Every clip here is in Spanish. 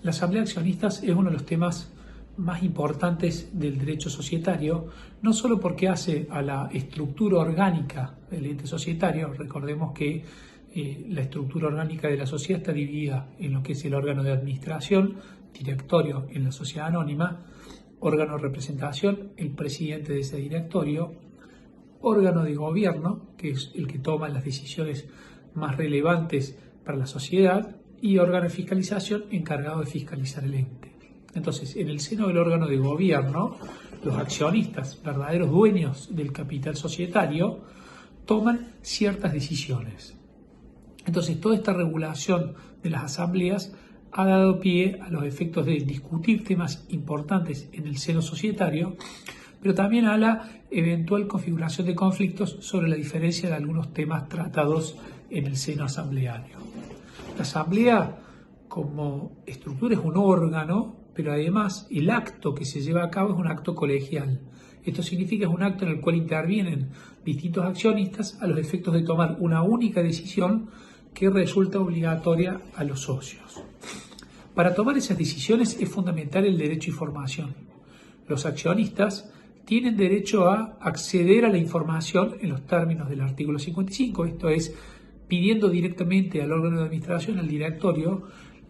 La asamblea de accionistas es uno de los temas más importantes del derecho societario, no solo porque hace a la estructura orgánica del ente societario. Recordemos que la estructura orgánica de la sociedad está dividida en lo que es el órgano de administración, directorio en la sociedad anónima, órgano de representación, el presidente de ese directorio, órgano de gobierno, que es el que toma las decisiones más relevantes para la sociedad, y órgano de fiscalización encargado de fiscalizar el ente. Entonces, en el seno del órgano de gobierno, los accionistas, verdaderos dueños del capital societario, toman ciertas decisiones. Entonces, toda esta regulación de las asambleas ha dado pie a los efectos de discutir temas importantes en el seno societario, pero también a la eventual configuración de conflictos sobre la diferencia de algunos temas tratados en el seno asambleario. La asamblea como estructura es un órgano, pero además el acto que se lleva a cabo es un acto colegial. Esto significa que es un acto en el cual intervienen distintos accionistas a los efectos de tomar una única decisión que resulta obligatoria a los socios. Para tomar esas decisiones es fundamental el derecho a información. Los accionistas tienen derecho a acceder a la información en los términos del artículo 55, esto es, pidiendo directamente al órgano de administración, al directorio,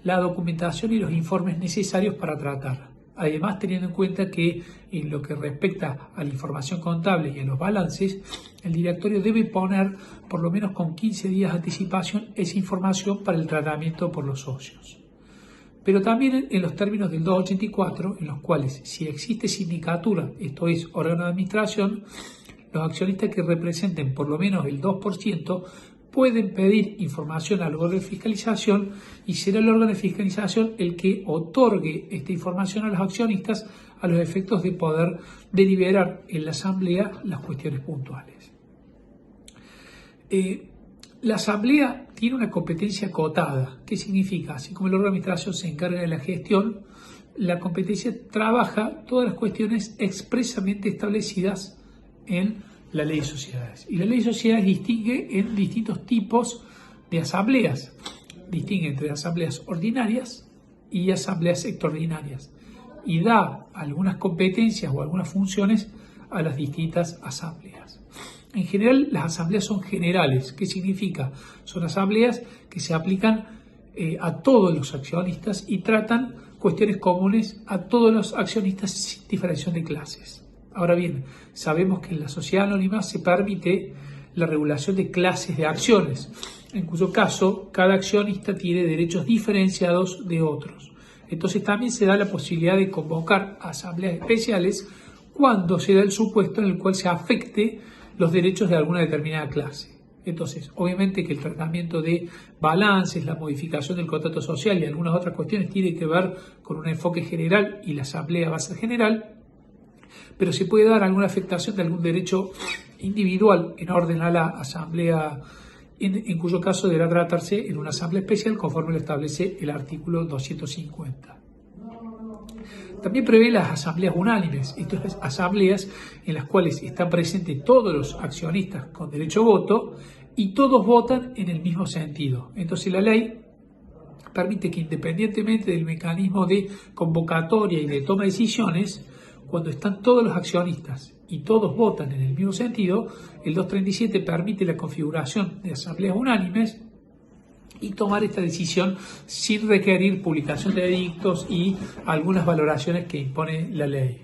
la documentación y los informes necesarios para tratar. Además, teniendo en cuenta que en lo que respecta a la información contable y a los balances, el directorio debe poner por lo menos con 15 días de anticipación esa información para el tratamiento por los socios. Pero también en los términos del 284, en los cuales si existe sindicatura, esto es, órgano de administración, los accionistas que representen por lo menos el 2% pueden pedir información al órgano de fiscalización y será el órgano de fiscalización el que otorgue esta información a los accionistas a los efectos de poder deliberar en la asamblea las cuestiones puntuales. La asamblea tiene una competencia acotada. ¿Qué significa? Así como el órgano de administración se encarga de la gestión, la competencia trabaja todas las cuestiones expresamente establecidas en la ley de sociedades. Y la ley de sociedades distingue en distintos tipos de asambleas. Distingue entre asambleas ordinarias y asambleas extraordinarias. Y da algunas competencias o algunas funciones a las distintas asambleas. En general, las asambleas son generales. ¿Qué significa? Son asambleas que se aplican a todos los accionistas y tratan cuestiones comunes a todos los accionistas sin diferenciación de clases. Ahora bien, sabemos que en la sociedad anónima se permite la regulación de clases de acciones, en cuyo caso cada accionista tiene derechos diferenciados de otros. Entonces también se da la posibilidad de convocar asambleas especiales cuando se da el supuesto en el cual se afecte los derechos de alguna determinada clase. Entonces, obviamente que el tratamiento de balances, la modificación del contrato social y algunas otras cuestiones tiene que ver con un enfoque general y la asamblea va a ser general, pero se puede dar alguna afectación de algún derecho individual en orden a la asamblea, en cuyo caso deberá tratarse en una asamblea especial conforme lo establece el artículo 250. También prevé las asambleas unánimes, estas asambleas en las cuales están presentes todos los accionistas con derecho a voto y todos votan en el mismo sentido. Entonces la ley permite que independientemente del mecanismo de convocatoria y de toma de decisiones, cuando están todos los accionistas y todos votan en el mismo sentido, el 237 permite la configuración de asambleas unánimes y tomar esta decisión sin requerir publicación de edictos y algunas valoraciones que impone la ley.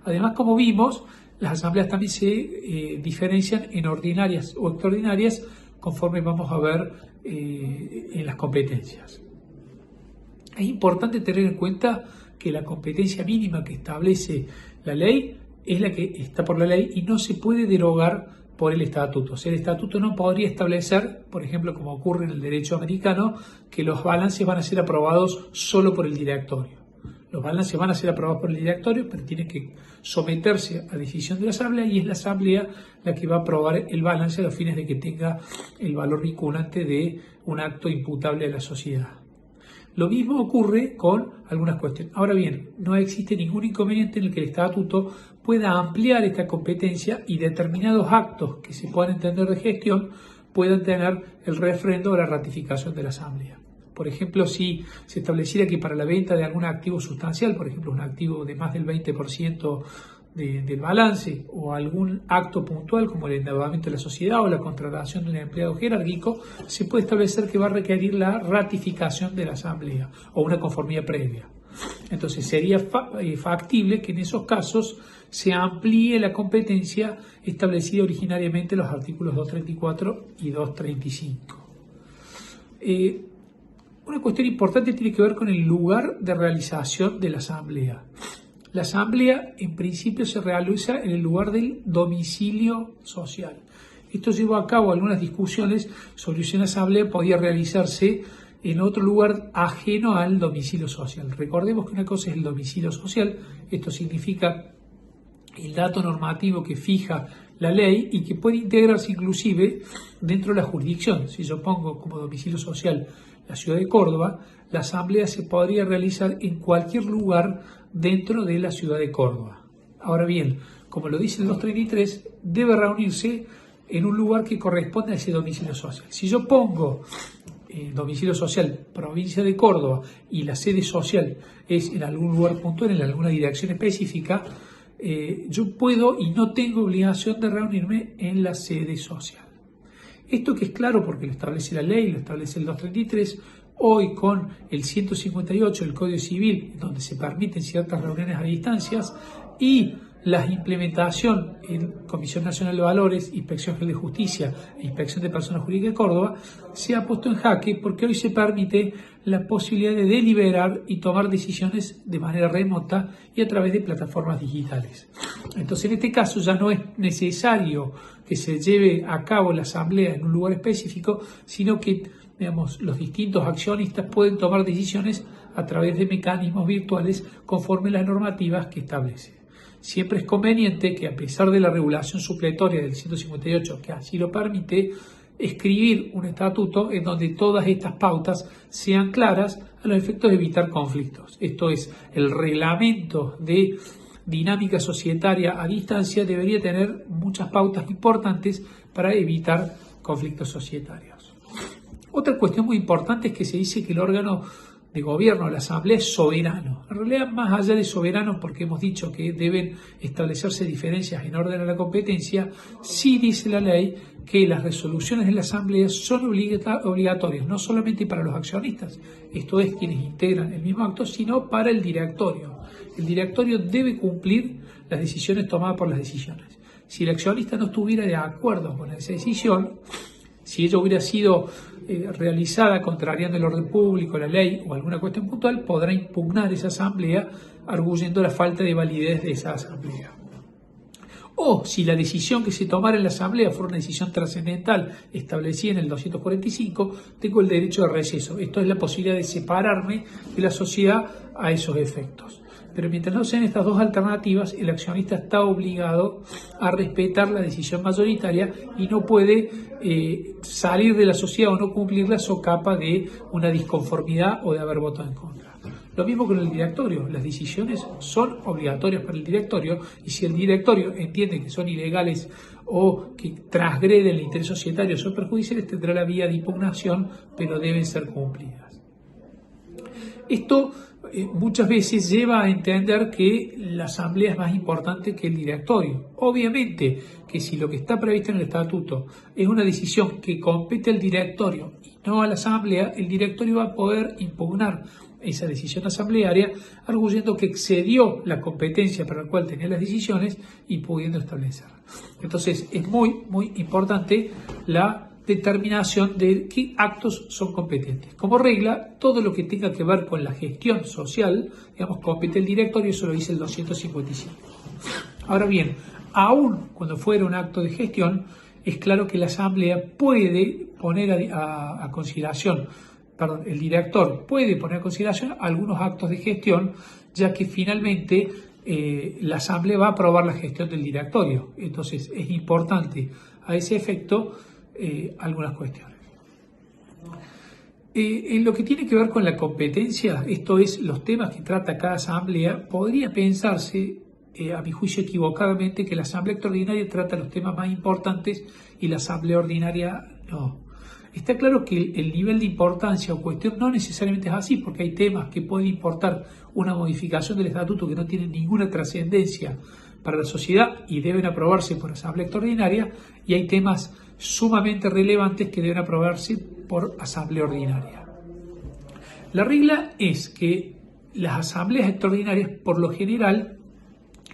Además, como vimos, las asambleas también se diferencian en ordinarias o extraordinarias conforme vamos a ver en las competencias. Es importante tener en cuenta que la competencia mínima que establece la ley es la que está por la ley y no se puede derogar por el estatuto. O sea, el estatuto no podría establecer, por ejemplo, como ocurre en el derecho americano, que los balances van a ser aprobados solo por el directorio. Los balances van a ser aprobados por el directorio, pero tienen que someterse a decisión de la asamblea y es la asamblea la que va a aprobar el balance a los fines de que tenga el valor vinculante de un acto imputable a la sociedad. Lo mismo ocurre con algunas cuestiones. Ahora bien, no existe ningún inconveniente en el que el estatuto pueda ampliar esta competencia y determinados actos que se puedan entender de gestión puedan tener el refrendo o la ratificación de la asamblea. Por ejemplo, si se estableciera que para la venta de algún activo sustancial, por ejemplo, un activo de más del 20% del balance o algún acto puntual como el endeudamiento de la sociedad o la contratación de un empleado jerárquico, se puede establecer que va a requerir la ratificación de la asamblea o una conformidad previa. Entonces sería factible que en esos casos se amplíe la competencia establecida originariamente en los artículos 234 y 235. Una cuestión importante tiene que ver con el lugar de realización de la asamblea. La asamblea en principio se realiza en el lugar del domicilio social. Esto llevó a cabo algunas discusiones sobre si una asamblea podía realizarse en otro lugar ajeno al domicilio social. Recordemos que una cosa es el domicilio social, esto significa el dato normativo que fija la ley y que puede integrarse inclusive dentro de la jurisdicción. Si yo pongo como domicilio social la ciudad de Córdoba, la asamblea se podría realizar en cualquier lugar dentro de la ciudad de Córdoba. Ahora bien, como lo dice el 233, debe reunirse en un lugar que corresponde a ese domicilio social. Si yo pongo domicilio social provincia de Córdoba y la sede social es en algún lugar puntual, en alguna dirección específica, yo puedo y no tengo obligación de reunirme en la sede social. Esto que es claro porque lo establece la ley, lo establece el 233, hoy con el 158 del Código Civil, donde se permiten ciertas reuniones a distancias, y la implementación en Comisión Nacional de Valores, Inspección General de Justicia e Inspección de Personas Jurídicas de Córdoba, se ha puesto en jaque porque hoy se permite la posibilidad de deliberar y tomar decisiones de manera remota y a través de plataformas digitales. Entonces, en este caso ya no es necesario que se lleve a cabo la asamblea en un lugar específico, sino que, digamos, los distintos accionistas pueden tomar decisiones a través de mecanismos virtuales conforme las normativas que establece. Siempre es conveniente que, a pesar de la regulación supletoria del 158 que así lo permite, escribir un estatuto en donde todas estas pautas sean claras a los efectos de evitar conflictos. Esto es, el reglamento de dinámica societaria a distancia debería tener muchas pautas importantes para evitar conflictos societarios. Otra cuestión muy importante es que se dice que el órgano de gobierno, la asamblea, es soberano. En realidad, más allá de soberano, porque hemos dicho que deben establecerse diferencias en orden a la competencia, sí dice la ley que las resoluciones de la asamblea son obligatorias, no solamente para los accionistas, esto es, quienes integran el mismo acto, sino para el directorio. El directorio debe cumplir las decisiones tomadas por las decisiones. Si el accionista no estuviera de acuerdo con esa decisión, si ella hubiera sido realizada contrariando el orden público, la ley o alguna cuestión puntual, podrá impugnar esa asamblea arguyendo la falta de validez de esa asamblea. O si la decisión que se tomara en la asamblea fuera una decisión trascendental establecida en el 245, tengo el derecho de receso. Esto es la posibilidad de separarme de la sociedad a esos efectos. Pero mientras no sean estas dos alternativas, el accionista está obligado a respetar la decisión mayoritaria y no puede salir de la sociedad o no cumplirla a socapa de una disconformidad o de haber votado en contra. Lo mismo con el directorio. Las decisiones son obligatorias para el directorio y si el directorio entiende que son ilegales o que transgreden el interés societario o son perjudiciales, tendrá la vía de impugnación, pero deben ser cumplidas. Esto muchas veces lleva a entender que la asamblea es más importante que el directorio. Obviamente que si lo que está previsto en el estatuto es una decisión que compete al directorio y no a la asamblea, el directorio va a poder impugnar esa decisión asamblearia arguyendo que excedió la competencia para la cual tenía las decisiones y pudiendo establecerla. Entonces es muy, muy importante la determinación de qué actos son competentes. Como regla, todo lo que tenga que ver con la gestión social, digamos, compete el directorio, eso lo dice el 255. Ahora bien, aún cuando fuera un acto de gestión, es claro que la asamblea puede poner a consideración, el director puede poner a consideración algunos actos de gestión, ya que finalmente la asamblea va a aprobar la gestión del directorio. Entonces es importante a ese efecto algunas cuestiones. En lo que tiene que ver con la competencia, esto es, los temas que trata cada asamblea, podría pensarse, a mi juicio equivocadamente, que la asamblea extraordinaria trata los temas más importantes y la asamblea ordinaria no. Está claro que el nivel de importancia o cuestión no necesariamente es así, porque hay temas que pueden importar una modificación del estatuto que no tienen ninguna trascendencia para la sociedad y deben aprobarse por asamblea extraordinaria, y hay temas sumamente relevantes que deben aprobarse por asamblea ordinaria. La regla es que las asambleas extraordinarias, por lo general,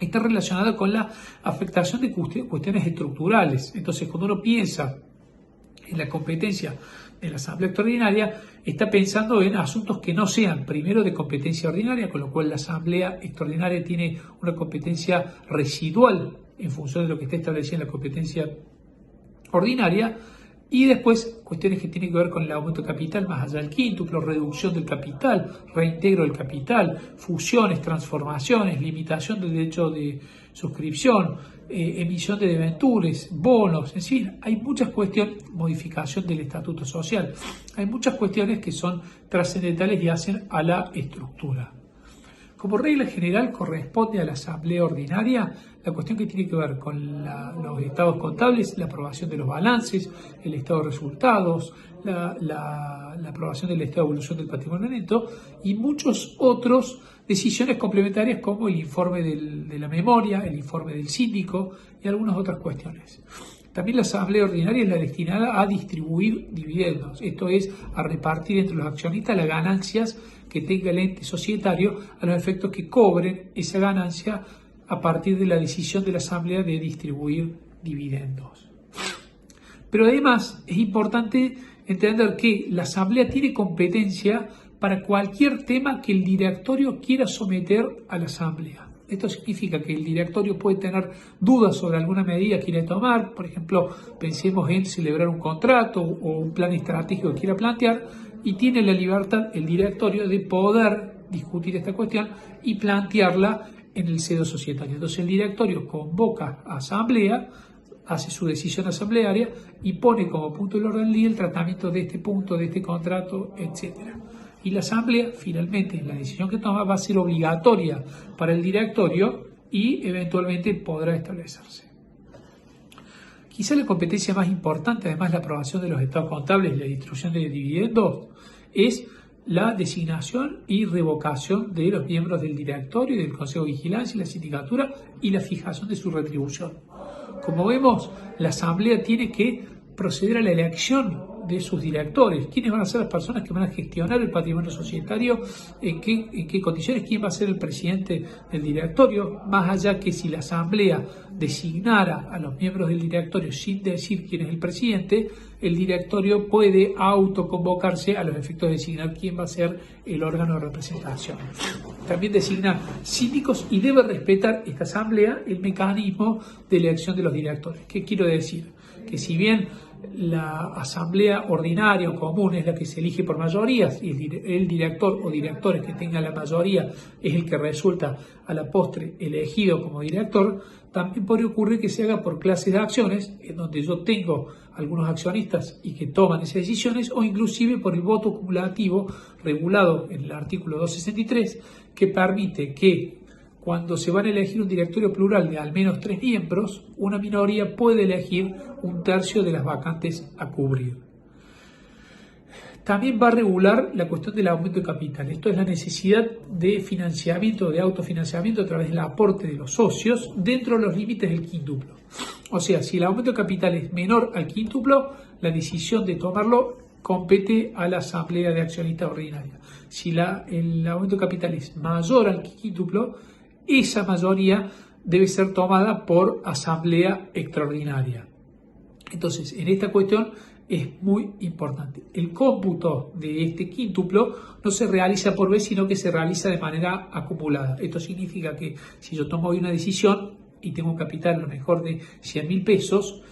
están relacionadas con la afectación de cuestiones estructurales. Entonces, cuando uno piensa en la competencia de la asamblea extraordinaria, está pensando en asuntos que no sean primero de competencia ordinaria, con lo cual la asamblea extraordinaria tiene una competencia residual en función de lo que está establecido en la competencia ordinaria, y después cuestiones que tienen que ver con el aumento de capital más allá del quíntuplo, reducción del capital, reintegro del capital, fusiones, transformaciones, limitación del derecho de suscripción, emisión de debentures, bonos, en fin, hay muchas cuestiones, modificación del estatuto social, hay muchas cuestiones que son trascendentales y hacen a la estructura. Como regla general corresponde a la asamblea ordinaria la cuestión que tiene que ver con los estados contables, la aprobación de los balances, el estado de resultados, la aprobación del estado de evolución del patrimonio neto y muchos otros decisiones complementarias como el informe de la memoria, el informe del síndico y algunas otras cuestiones. También la asamblea ordinaria es la destinada a distribuir dividendos, esto es, a repartir entre los accionistas las ganancias que tenga el ente societario a los efectos que cobren esa ganancia a partir de la decisión de la asamblea de distribuir dividendos. Pero además es importante entender que la asamblea tiene competencia para cualquier tema que el directorio quiera someter a la asamblea. Esto significa que el directorio puede tener dudas sobre alguna medida que quiera tomar, por ejemplo, pensemos en celebrar un contrato o un plan estratégico que quiera plantear, y tiene la libertad el directorio de poder discutir esta cuestión y plantearla en el seno societario. Entonces el directorio convoca a asamblea, hace su decisión asamblearia y pone como punto del orden del día el tratamiento de este punto, de este contrato, etc. Y la asamblea, finalmente, la decisión que toma va a ser obligatoria para el directorio y eventualmente podrá establecerse. Quizá la competencia más importante, además de la aprobación de los estados contables y la distribución de dividendos, es la designación y revocación de los miembros del directorio y del Consejo de Vigilancia y la sindicatura y la fijación de su retribución. Como vemos, la asamblea tiene que proceder a la elección de sus directores, quiénes van a ser las personas que van a gestionar el patrimonio societario, en qué condiciones, quién va a ser el presidente del directorio, más allá que si la asamblea designara a los miembros del directorio sin decir quién es el presidente, el directorio puede autoconvocarse a los efectos de designar quién va a ser el órgano de representación. También designa síndicos y debe respetar esta asamblea el mecanismo de elección de los directores. ¿Qué quiero decir? Que si bien la asamblea ordinaria o común es la que se elige por mayorías y el director o directores que tenga la mayoría es el que resulta a la postre elegido como director, también puede ocurrir que se haga por clases de acciones en donde yo tengo algunos accionistas y que toman esas decisiones, o inclusive por el voto cumulativo regulado en el artículo 263, que permite que cuando se van a elegir un directorio plural de al menos 3 miembros, una minoría puede elegir 1/3 de las vacantes a cubrir. También va a regular la cuestión del aumento de capital. Esto es la necesidad de financiamiento, de autofinanciamiento a través del aporte de los socios dentro de los límites del quíntuplo. O sea, si el aumento de capital es menor al quíntuplo, la decisión de tomarlo compete a la asamblea de accionistas ordinaria. Si el aumento de capital es mayor al quíntuplo, esa mayoría debe ser tomada por asamblea extraordinaria. Entonces, en esta cuestión es muy importante. El cómputo de este quíntuplo no se realiza por vez, sino que se realiza de manera acumulada. Esto significa que si yo tomo hoy una decisión y tengo un capital a lo mejor de 100.000 pesos,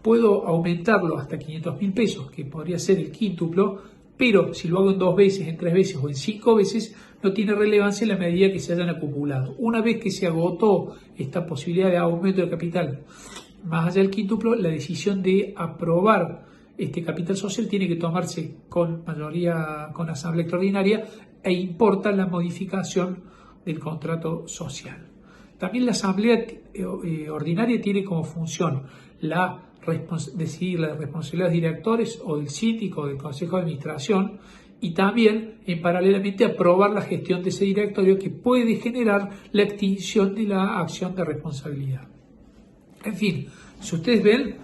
puedo aumentarlo hasta 500.000 pesos, que podría ser el quíntuplo, pero si lo hago en 2 veces, en 3 veces o en 5 veces, no tiene relevancia en la medida que se hayan acumulado. Una vez que se agotó esta posibilidad de aumento de capital más allá del quíntuplo, la decisión de aprobar este capital social tiene que tomarse con mayoría, con asamblea extraordinaria, e importa la modificación del contrato social. También la asamblea ordinaria tiene como función la decidir la responsabilidad de los directores o del síndico o del consejo de administración, y también, paralelamente, aprobar la gestión de ese directorio que puede generar la extinción de la acción de responsabilidad. En fin, si ustedes ven,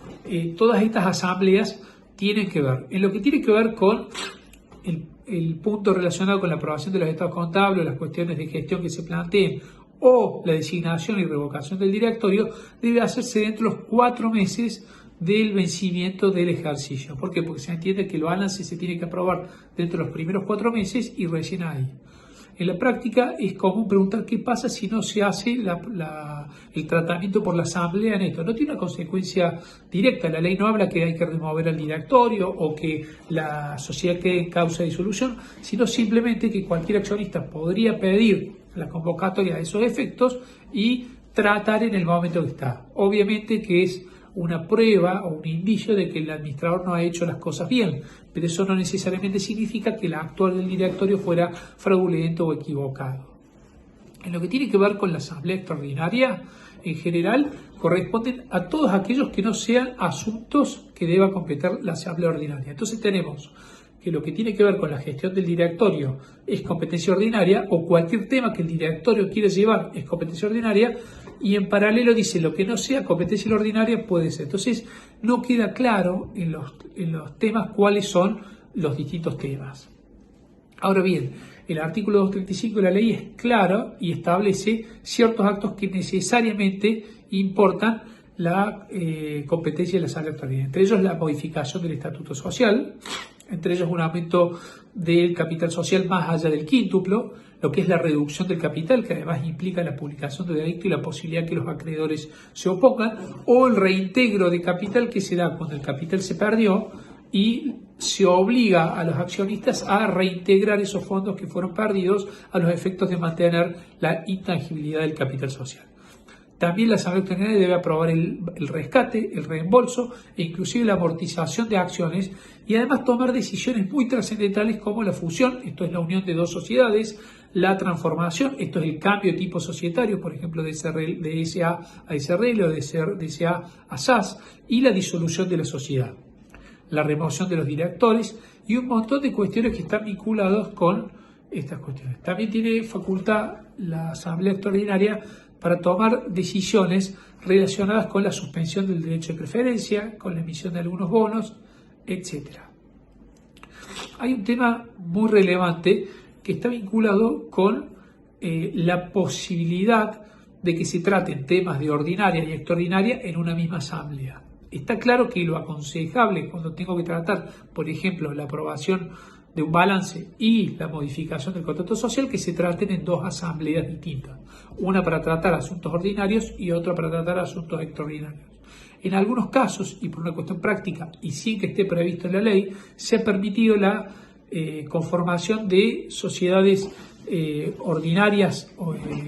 todas estas asambleas tienen que ver, en lo que tiene que ver con el punto relacionado con la aprobación de los estados contables, las cuestiones de gestión que se planteen, o la designación y revocación del directorio, debe hacerse dentro de los 4 meses del vencimiento del ejercicio. ¿Por qué? Porque se entiende que el balance se tiene que aprobar dentro de los primeros 4 meses y recién ahí. En la práctica es común preguntar qué pasa si no se hace el tratamiento por la asamblea en esto. No tiene una consecuencia directa. La ley no habla que hay que remover al directorio o que la sociedad quede en causa de disolución, sino simplemente que cualquier accionista podría pedir la convocatoria de esos efectos y tratar en el momento que está. Obviamente que es una prueba o un indicio de que el administrador no ha hecho las cosas bien, pero eso no necesariamente significa que el actual del directorio fuera fraudulento o equivocado. En lo que tiene que ver con la asamblea extraordinaria, en general, corresponden a todos aquellos que no sean asuntos que deba competir la asamblea ordinaria. Entonces tenemos que lo que tiene que ver con la gestión del directorio es competencia ordinaria, o cualquier tema que el directorio quiere llevar es competencia ordinaria, y en paralelo dice lo que no sea competencia ordinaria puede ser. Entonces no queda claro en los temas cuáles son los distintos temas. Ahora bien, el artículo 235 de la ley es claro y establece ciertos actos que necesariamente importan la competencia de la asamblea extraordinaria. Entre ellos la modificación del estatuto social, entre ellos un aumento del capital social más allá del quíntuplo, lo que es la reducción del capital, que además implica la publicación del edicto y la posibilidad que los acreedores se opongan, o el reintegro de capital que se da cuando el capital se perdió y se obliga a los accionistas a reintegrar esos fondos que fueron perdidos a los efectos de mantener la intangibilidad del capital social. También la Asamblea Extraordinaria debe aprobar el rescate, el reembolso e inclusive la amortización de acciones, y además tomar decisiones muy trascendentales como la fusión, esto es la unión de 2 sociedades, la transformación, esto es el cambio de tipo societario, por ejemplo de SA a SRL o de SA a SAS, y la disolución de la sociedad, la remoción de los directores y un montón de cuestiones que están vinculadas con estas cuestiones. También tiene facultad la Asamblea Extraordinaria para tomar decisiones relacionadas con la suspensión del derecho de preferencia, con la emisión de algunos bonos, etc. Hay un tema muy relevante que está vinculado con la posibilidad de que se traten temas de ordinaria y extraordinaria en una misma asamblea. Está claro que lo aconsejable cuando tengo que tratar, por ejemplo, la aprobación de un balance y la modificación del contrato social, que se traten en 2 asambleas distintas, una para tratar asuntos ordinarios y otra para tratar asuntos extraordinarios. En algunos casos, y por una cuestión práctica y sin que esté previsto en la ley, se ha permitido la conformación de sociedades ordinarias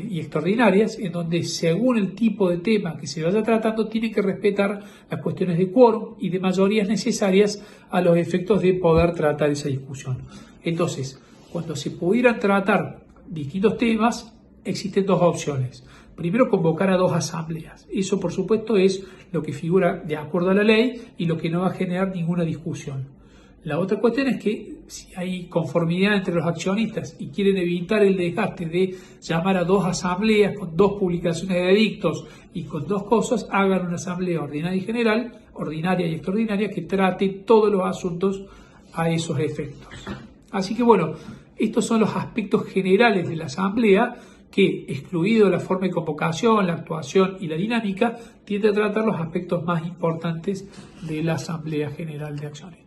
y extraordinarias, en donde según el tipo de tema que se vaya tratando tiene que respetar las cuestiones de quórum y de mayorías necesarias a los efectos de poder tratar esa discusión. Entonces, cuando se pudieran tratar distintos temas, existen 2 opciones. Primero, convocar a 2 asambleas. Eso, por supuesto, es lo que figura de acuerdo a la ley y lo que no va a generar ninguna discusión. La otra cuestión es que si hay conformidad entre los accionistas y quieren evitar el desgaste de llamar a 2 asambleas con 2 publicaciones de edictos y con 2 cosas, hagan una asamblea ordinaria y general, ordinaria y extraordinaria, que trate todos los asuntos a esos efectos. Así que bueno, estos son los aspectos generales de la asamblea que, excluido la forma de convocación, la actuación y la dinámica, tiende a tratar los aspectos más importantes de la Asamblea General de Accionistas.